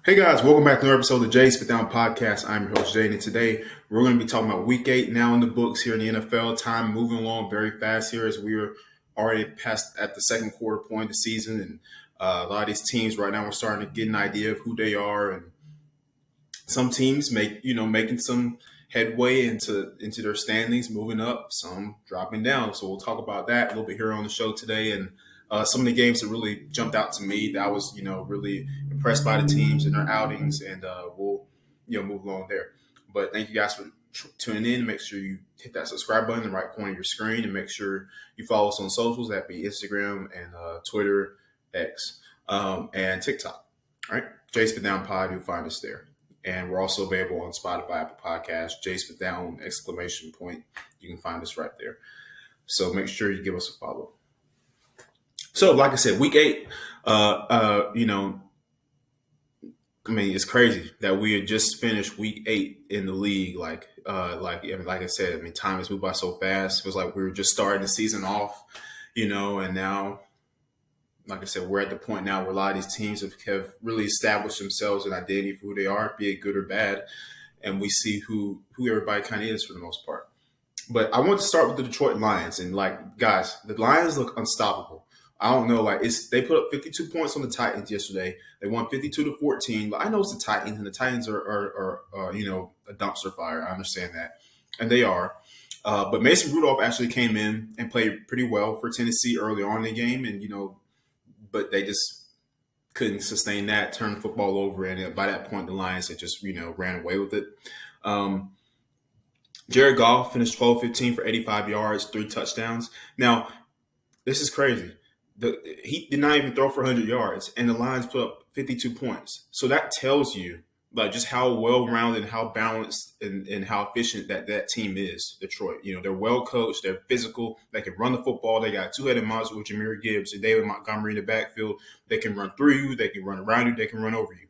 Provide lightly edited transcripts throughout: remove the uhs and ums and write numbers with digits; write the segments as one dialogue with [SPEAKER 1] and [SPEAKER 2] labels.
[SPEAKER 1] Hey guys, welcome back to another episode of the Jay Spit Down Podcast. I'm your host, Jay, and today we're going to be talking about Week 8 now in the books here in the NFL. Time moving along very fast here as we're already past at the second quarter point of the season, and a lot of these teams right now we're starting to get an idea of who they are, and some teams making some headway into their standings, moving up, some dropping down. So we'll talk about that a little bit here on the show today, and some of the games that really jumped out to me that I was really impressed by the teams and their outings, and we'll move along there. But thank you guys for tuning in. Make sure you hit that subscribe button in the right corner of your screen, and make sure you follow us on socials. That'd be Instagram and Twitter, X, and TikTok. All right, Jay Spit Down Pod. You'll find us there. And we're also available on Spotify, Apple Podcasts, Jay Spit Down, ! You can find us right there. So make sure you give us a follow. So, like I said, Week 8, it's crazy that we had just finished Week 8 in the league. Like I said, time has moved by so fast. It was like we were just starting the season off, and now, like I said, we're at the point now where a lot of these teams have really established themselves an identity for who they are, be it good or bad, and we see who everybody kind of is for the most part. But I want to start with the Detroit Lions, and guys, the Lions look unstoppable. I don't know, they put up 52 points on the Titans yesterday. They won 52-14. But I know it's the Titans, and the Titans are a dumpster fire. I understand that, and they are. But Mason Rudolph actually came in and played pretty well for Tennessee early on in the game, and but they just couldn't sustain that, turn the football over, and by that point, the Lions had just ran away with it. Jared Goff finished 12-15 for 85 yards, 3 touchdowns. Now, this is crazy. He did not even throw for 100 yards, and the Lions put up 52 points. So that tells you just how well-rounded, how balanced, and how efficient that team is, Detroit. They're well-coached, they're physical, they can run the football, they got a two-headed monster with Jahmyr Gibbs and David Montgomery in the backfield. They can run through you, they can run around you, they can run over you.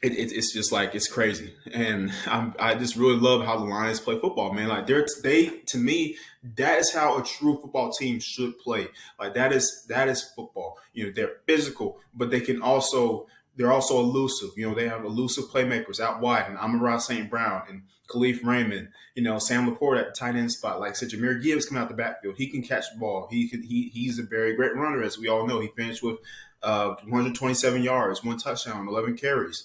[SPEAKER 1] It's just it's crazy, and I just really love how the Lions play football, man. To me, that is how a true football team should play. That is football. They're physical, but they're also elusive. They have elusive playmakers out wide, and Amon-Ra St. Brown and Khalif Raymond. Sam Laporte at the tight end spot. Like I said, Jahmyr Gibbs coming out the backfield. He can catch the ball. He's a very great runner, as we all know. He finished with 127 yards, 1 touchdown, 11 carries.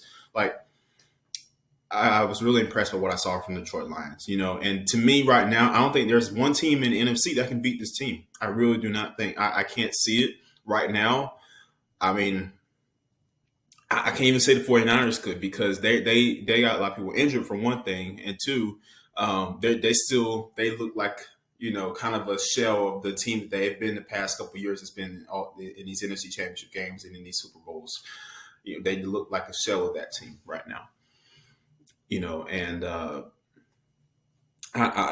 [SPEAKER 1] I was really impressed by what I saw from the Detroit Lions, and to me right now, I don't think there's one team in the NFC that can beat this team. I really do not think. I can't see it right now. I can't even say the 49ers could, because they got a lot of people injured for one thing, and two, they look like kind of a shell of the team that they've been the past couple of years. It's been in these NFC Championship games and in these Super Bowls. They look like a shell of that team right now. And I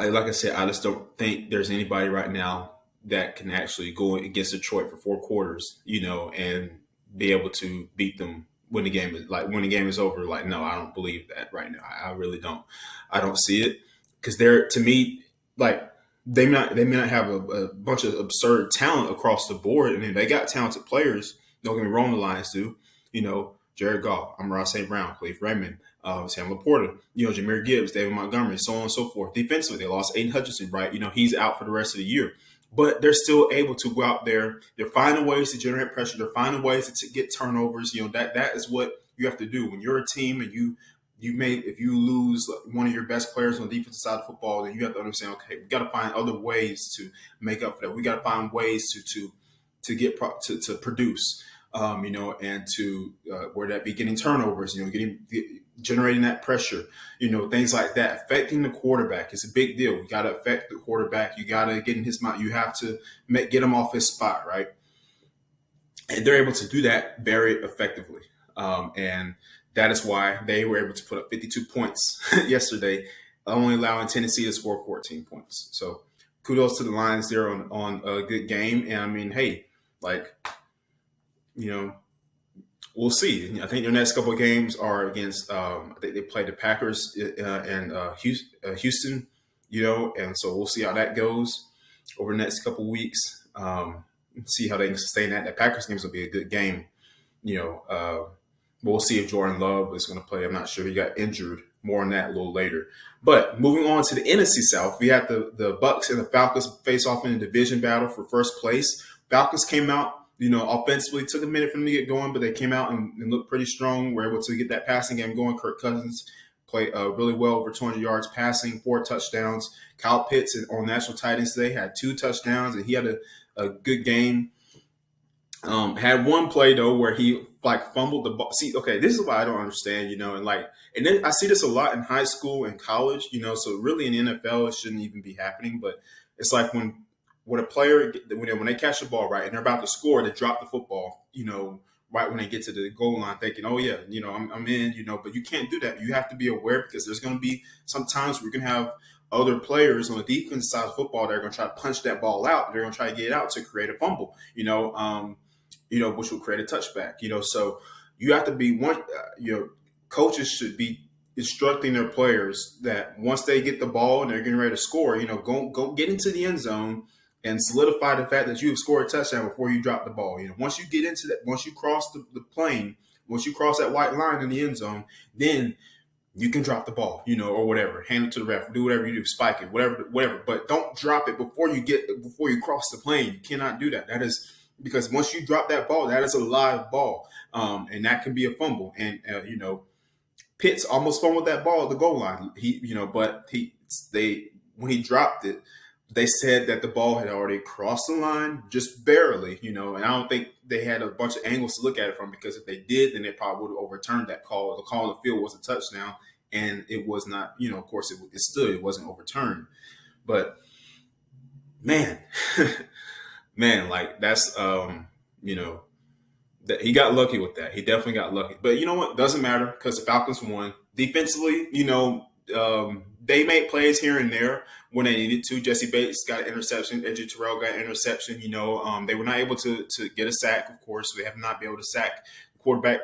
[SPEAKER 1] like I said, I just don't think there's anybody right now that can actually go against Detroit for 4 quarters, and be able to beat them when the game is over. No, I don't believe that right now. I really don't. I don't see it, because to me, they may not have a bunch of absurd talent across the board. I mean, they got talented players. Don't get me wrong, the Lions do. Jared Goff, Amon-Ra St. Brown, Khalif Raymond, Sam Laporta, Jahmyr Gibbs, David Montgomery, so on and so forth. Defensively, they lost Aiden Hutchinson, right? He's out for the rest of the year. But they're still able to go out there. They're finding ways to generate pressure. They're finding ways to get turnovers. That is what you have to do. When you're a team and if you lose one of your best players on the defensive side of football, then you have to understand, okay, we got to find other ways to make up for that. We got to find ways to get to produce. And to where that be getting turnovers, generating that pressure, things like that. Affecting the quarterback is a big deal. You got to affect the quarterback. You got to get in his mind. You have to get him off his spot, right? And they're able to do that very effectively. And that is why they were able to put up 52 points yesterday, only allowing Tennessee to score 14 points. So kudos to the Lions there on a good game. And hey, we'll see. I think their next couple of games are against. I think they play the Packers and Houston. And so we'll see how that goes over the next couple of weeks. See how they can sustain that. That Packers game will be a good game. We'll see if Jordan Love is going to play. I'm not sure. He got injured. More on that a little later. But moving on to the NFC South, we had the Bucks and the Falcons face off in a division battle for first place. Falcons came out, offensively. Took a minute for them to get going, but they came out and looked pretty strong. Were able to get that passing game going. Kirk Cousins played really well, over 200 yards passing, 4 touchdowns. Kyle Pitts on national tight ends today had 2 touchdowns, and he had a good game. Had one play though where he fumbled the ball. See, okay, this is why I don't understand, and then I see this a lot in high school and college, so really in the NFL it shouldn't even be happening. But it's like when a player when they catch the ball right and they're about to score, they drop the football, right when they get to the goal line, thinking, oh yeah, I'm in, but you can't do that. You have to be aware, because there's going to be some times where you can have other players on the defense side of football that are going to try to punch that ball out. They're going to try to get it out to create a fumble, which will create a touchback, So you have to be coaches should be instructing their players that once they get the ball and they're getting ready to score, go get into the end zone and solidify the fact that you have scored a touchdown before you drop the ball. Once you get into that, once you cross the plane, once you cross that white line in the end zone, then you can drop the ball, or whatever, hand it to the ref, do whatever you do, spike it, whatever. But don't drop it before you cross the plane. You cannot do that. That is because once you drop that ball, that is a live ball, and that can be a fumble. And Pitts almost fumbled that ball at the goal line. When he dropped it, they said that the ball had already crossed the line just barely, and I don't think they had a bunch of angles to look at it from, because if they did, then they probably would have overturned that call. The call on the field was a touchdown, and it was not, of course it stood, it wasn't overturned. But man, that's, that he got lucky with that. He definitely got lucky. But you know what? Doesn't matter, because the Falcons won. Defensively, they made plays here and there when they needed to. Jesse Bates got an interception. Edgy Terrell got an interception. They were not able to get a sack, of course. They have not been able to sack the quarterback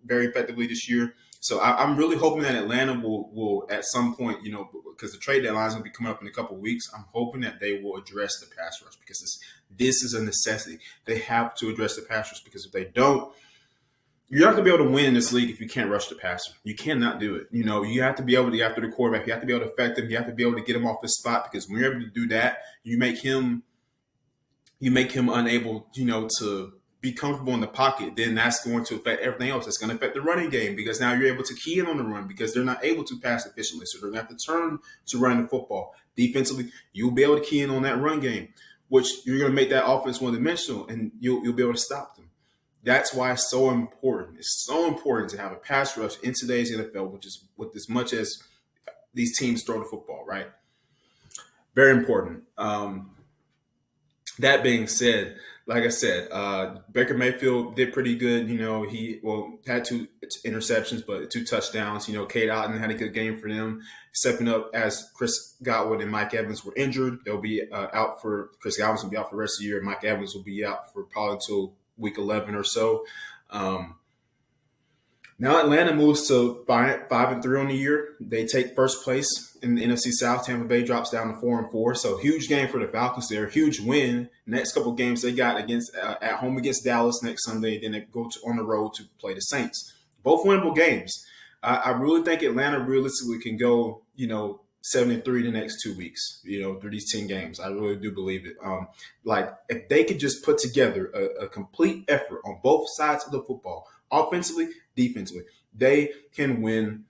[SPEAKER 1] very effectively this year. So I'm really hoping that Atlanta will at some point, because the trade deadline is going to be coming up in a couple of weeks, I'm hoping that they will address the pass rush, because this is a necessity. They have to address the pass rush, because if they don't, you're not going to be able to win in this league if you can't rush the passer. You cannot do it. You have to be able to get after the quarterback. You have to be able to affect him. You have to be able to get him off his spot, because when you're able to do that, you make him unable, to be comfortable in the pocket. Then that's going to affect everything else. It's going to affect the running game, because now you're able to key in on the run, because they're not able to pass efficiently. So they're going to have to turn to running the football. Defensively, you'll be able to key in on that run game, which you're going to make that offense one-dimensional, and you'll be able to stop them. That's why it's so important. It's so important to have a pass rush in today's NFL, which is with as much as these teams throw the football, right? Very important. That being said, like I said, Baker Mayfield did pretty good. He had 2 interceptions, but 2 touchdowns. Cade Otton had a good game for them, stepping up as Chris Godwin and Mike Evans were injured. They'll be out for Chris Godwin's will be out for the rest of the year. Mike Evans will be out for probably until week 11 or so. Now Atlanta moves to 5-3 on the year. They take first place in the NFC South. Tampa Bay drops down to 4-4. So huge game for the Falcons there. Huge win. Next couple games they got against at home against Dallas next Sunday. Then they go on the road to play the Saints. Both winnable games. I really think Atlanta realistically can go 7-3 the next 2 weeks. Through these 10 games. I really do believe it. If they could just put together a complete effort on both sides of the football, offensively, defensively, they can win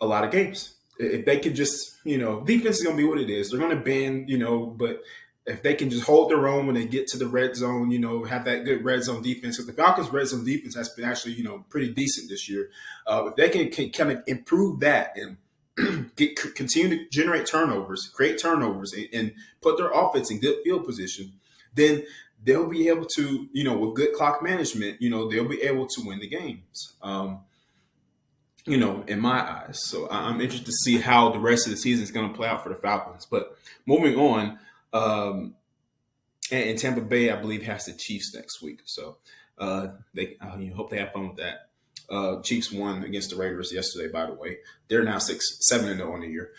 [SPEAKER 1] a lot of games. If they could just, defense is going to be what it is. They're going to bend, but if they can just hold their own when they get to the red zone, have that good red zone defense, because the Falcons' red zone defense has been actually, pretty decent this year. If they can kind of improve that and continue to generate turnovers, create turnovers, and put their offense in good field position, then they'll be able to, with good clock management, they'll be able to win the games, in my eyes. So I'm interested to see how the rest of the season is going to play out for the Falcons. But moving on, and Tampa Bay, I believe, has the Chiefs next week. So they hope they have fun with that. Chiefs won against the Raiders yesterday, by the way. They're now 7-0 on the year.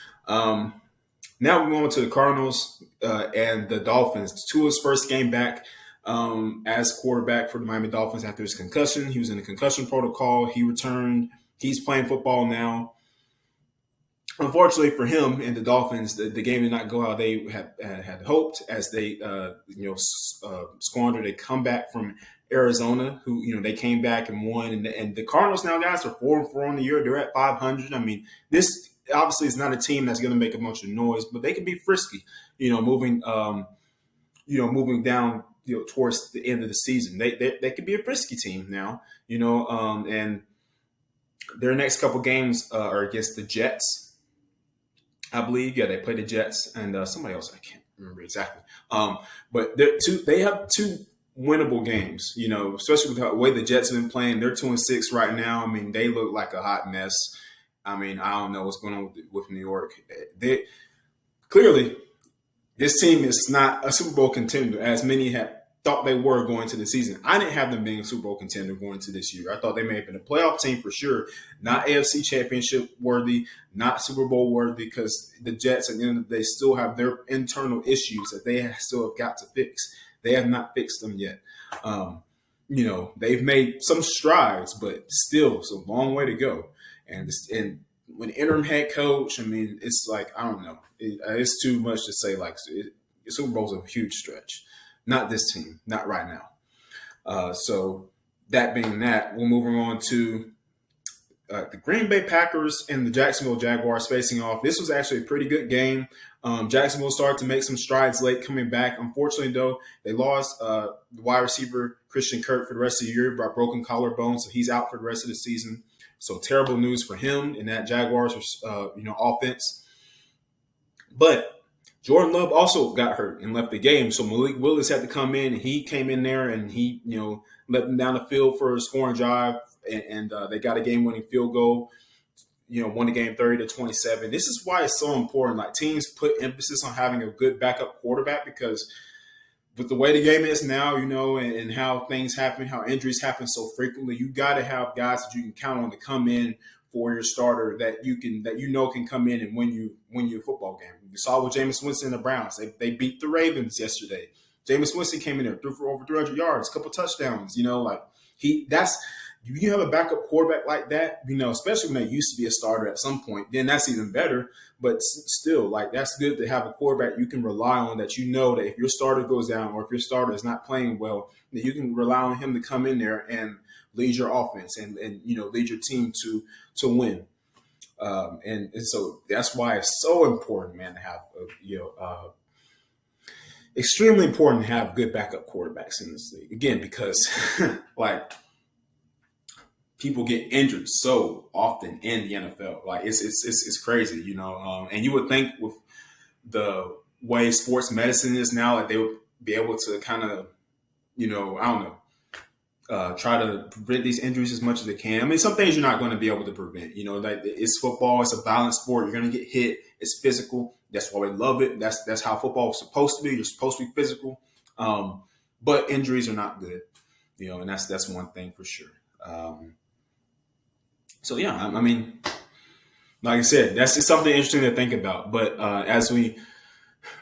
[SPEAKER 1] Now we're going to the Cardinals and the Dolphins. Tua's first game back. as quarterback for the Miami Dolphins after his concussion. He was in the concussion protocol. He returned. He's playing football now. Unfortunately for him and the Dolphins, the game did not go how they had hoped, as they squandered a comeback from Arizona, who they came back and won, and the Cardinals now, guys, are 4-4 on the year. They're at 500. I mean, this obviously is not a team that's going to make a bunch of noise, but they can be frisky, moving down towards the end of the season. They could be a frisky team now, and their next couple games are against the Jets, I believe. Yeah, they play the Jets and somebody else. I can't remember exactly. But they have two winnable games, especially with the way the Jets have been playing. They're 2-6 right now. I mean, they look like a hot mess. I mean, I don't know what's going on with New York. Clearly, this team is not a Super Bowl contender, as many had thought they were going into the season. I didn't have them being a Super Bowl contender going into this year. I thought they may have been a playoff team for sure, not AFC Championship worthy, not Super Bowl worthy, because the Jets, at the end of the day, still have their internal issues that they still have got to fix. They have not fixed them yet. They've made some strides, but still, it's a long way to go. And when interim head coach, I mean, it's like, I don't know. It's too much to say. Like, Super Bowl's a huge stretch. Not this team, not right now. So that being that, we're moving on to the Green Bay Packers and the Jacksonville Jaguars facing off. This was actually a pretty good game. Jacksonville started to make some strides late coming back. Unfortunately, though, they lost the wide receiver Christian Kirk for the rest of the year by broken collarbone, so he's out for the rest of the season. So terrible news for him and that Jaguars offense. But Jordan Love also got hurt and left the game. So Malik Willis had to come in, and he came in there and he, let them down the field for a scoring drive, and they got a game-winning field goal, won the game 30-27. This is why it's so important. Like, teams put emphasis on having a good backup quarterback, because with the way the game is now, and how things happen, how injuries happen so frequently, you got to have guys that you can count on to come in for your starter that can come in and win you a football game. You saw with Jameis Winston and the Browns. They beat the Ravens yesterday. Jameis Winston came in there, threw for over 300 yards, a couple touchdowns. You have a backup quarterback like that, especially when they used to be a starter at some point, then that's even better. But still, that's good to have a quarterback you can rely on, that that if your starter goes down or if your starter is not playing well, that you can rely on him to come in there and lead your offense and lead your team to win. And so that's why it's so important, man, to have extremely important to have good backup quarterbacks in this league. Again, because people get injured so often in the NFL. It's crazy, and you would think with the way sports medicine is now, they would be able to kind of, try to prevent these injuries as much as they can. I mean, some things you're not going to be able to prevent. It's football. It's a violent sport. You're going to get hit. It's physical. That's why we love it. That's how football is supposed to be. You're supposed to be physical. But injuries are not good, and that's one thing for sure. So, yeah, I mean, like I said, that's just something interesting to think about. But as we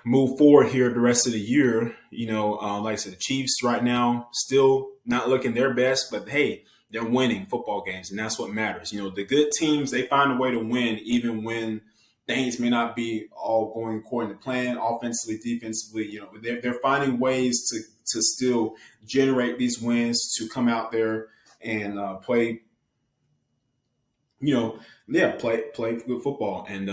[SPEAKER 1] move forward here the rest of the year, like I said, the Chiefs right now still not looking their best, but hey, they're winning football games, and that's what matters. The good teams, they find a way to win even when things may not be all going according to plan, offensively, defensively. They're finding ways to still generate these wins, to come out there and play good football and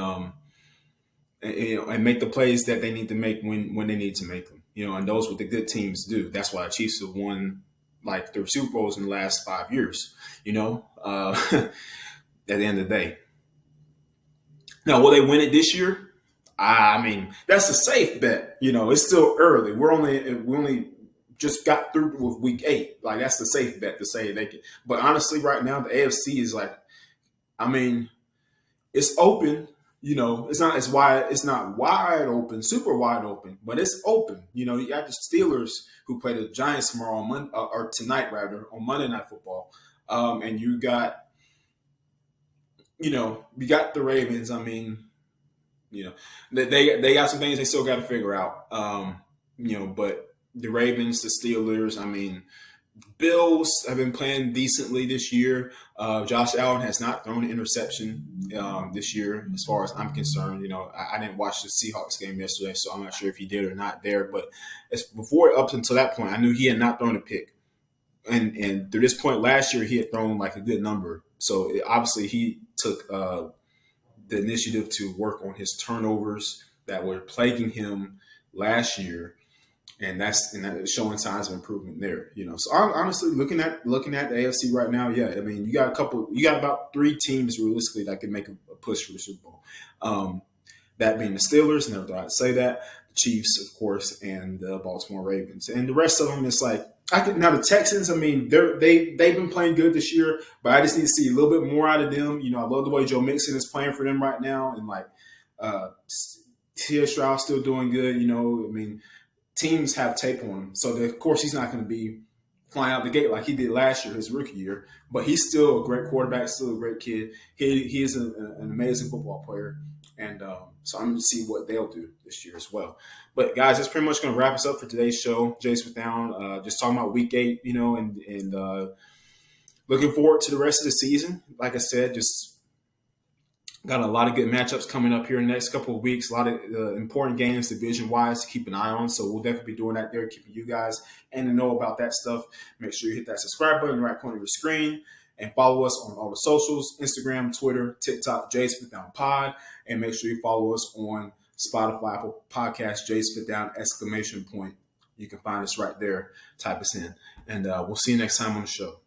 [SPEAKER 1] make the plays that they need to make when they need to make them. And those what the good teams do. That's why the Chiefs have won 3 Super Bowls in the last 5 years. At the end of the day. Now, will they win it this year? I mean, that's a safe bet. It's still early. We only just got through with week 8. That's the safe bet to say they can. But honestly, right now, the AFC is it's open. It's not as wide. It's not wide open, super wide open, but it's open. You got the Steelers who play the Giants tomorrow or tonight rather on Monday Night Football, and you got the Ravens. I mean, they got some things they still got to figure out. But the Ravens, the Steelers. I mean, Bills have been playing decently this year. Josh Allen has not thrown an interception this year, as far as I'm concerned. You know, I didn't watch the Seahawks game yesterday, so I'm not sure if he did or not there. But up until that point, I knew he had not thrown a pick. And through this point last year, he had thrown like a good number. So obviously he took the initiative to work on his turnovers that were plaguing him last year, and that's showing signs of improvement there. You know, so I'm honestly looking at the AFC right now. Yeah, I mean, you got about 3 teams realistically that can make a push for the Super Bowl. That being the Steelers, never thought I'd say that. The Chiefs, of course, and the Baltimore Ravens, and the rest of them. It's like now the Texans. I mean, they've been playing good this year, but I just need to see a little bit more out of them. You know, I love the way Joe Mixon is playing for them right now, and like T.J. Stroud's still doing good. You know, I mean, teams have tape on him, so of course he's not going to be flying out the gate like he did last year, his rookie year. But he's still a great quarterback, still a great kid. He is an amazing football player. And so I'm going to see what they'll do this year as well. But, guys, that's pretty much going to wrap us up for today's show. Jay Smith Down, just talking about Week 8, you know, and looking forward to the rest of the season. Like I said, just got a lot of good matchups coming up here in the next couple of weeks. A lot of important games division-wise to keep an eye on. So we'll definitely be doing that there, keeping you guys and to know about that stuff. Make sure you hit that subscribe button in the right corner of your screen. And follow us on all the socials, Instagram, Twitter, TikTok, Jay Smith Down Pod. And make sure you follow us on Spotify, Apple Podcasts, Jay Smith Down, ! You can find us right there. Type us in. And we'll see you next time on the show.